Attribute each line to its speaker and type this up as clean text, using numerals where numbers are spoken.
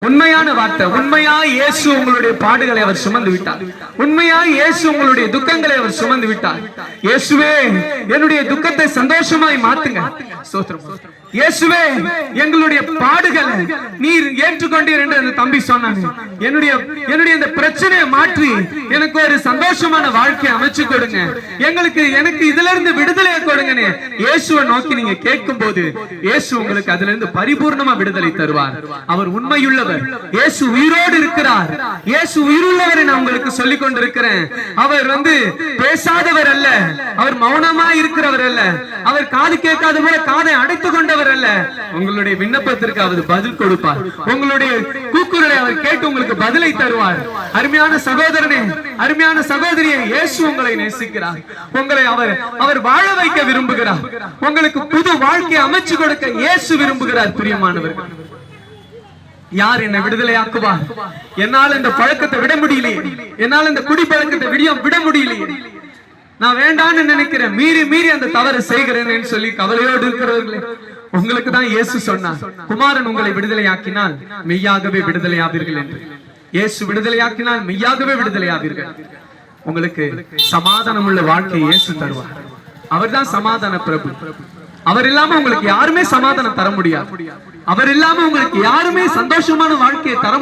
Speaker 1: உண்மையான வார்த்தை. உண்மையாய் இயேசு உங்களுடைய பாடுகளை அவர் சுமந்து விட்டார். உண்மையாய் இயேசு உங்களுடைய துக்கங்களை அவர் சுமந்து விட்டார். இயேசுவே என்னுடைய துக்கத்தை சந்தோஷமாய் மாத்துங்க. ஸ்தோத்திரம். இயேசுவே எங்களுடைய பாடுகளை நீர் ஏற்றுக்கொண்டீர் என்று அந்த தம்பி சொன்னாங்க. என்னுடைய இந்த பிரச்சனையை மாற்றி எனக்கு ஒரு சந்தோஷமான வாழ்க்கையை அமைச்சு கொடுங்க, எனக்கு இதுல இருந்து விடுதலையை கொடுங்க. இயேசுவை நோக்கி நீங்க கேட்கும் போது இயேசு உங்களுக்கு அதுல இருந்து பரிபூர்ணமா விடுதலை தருவார். அவர் உண்மையுள்ளவர். இயேசு உயிரோடு இருக்கிறார். இயேசு உயிருள்ளவரை நான் உங்களுக்கு சொல்லிக் கொண்டிருக்கிறேன். அவர் பேசாதவர் அல்ல, அவர் மௌனமா இருக்கிறவர் அல்ல, அவர் காது கேட்காத போல காதை அடைத்துக் கொண்டவர் அல்ல. உங்களுடைய விண்ணப்பத்திற்கு அவர் பதில் கொடுப்பார். உங்களுடைய கூக்குரலை அவர் கேட்டு உங்களுக்கு பதிலை தருவார். அருமையான சகோதரனே, அருமையான சகோதரியே, இயேசு உங்களை நேசிக்கிறார். உங்களை அவர் வாழ வைக்க விரும்புகிறார். உங்களுக்கு புது வாழ்க்கையை அமைச்சு கொடுக்க இயேசு விரும்புகிறார். பிரியமானவர்கள், யார் என்னை விடுதலையாக்குவார்? என்னால் இந்த பழக்கத்தை விட முடியலையே, என்னால் இந்த குடி பழக்கத்தை விட முடியலையே, நான் வேண்டான்னு நினைக்கிறேன், மீறி அந்த தவறு செய்கிறேன்னு சொல்லி கவலையோடு இருக்கிறவர்களே, உங்களுக்கு தான் இயேசு சொன்னார், குமாரன் உங்களை விடுதலையாக்கினால் மெய்யாகவே விடுதலையாவீர்கள் என்று. இயேசு விடுதலையாக்கினால் மெய்யாகவே விடுதலையாவீர்கள். உங்களுக்கு சமாதானம் உள்ள வாழ்க்கையை இயேசு தருவார். அவர்தான் சமாதான பிரபு. அவர் இல்லாம உங்களுக்கு யாருமே சமாதானம் தர முடியாது. அவர் இல்லாம உங்களுக்கு யாருமே சந்தோஷமான வாழ்க்கையை தர முடியாது.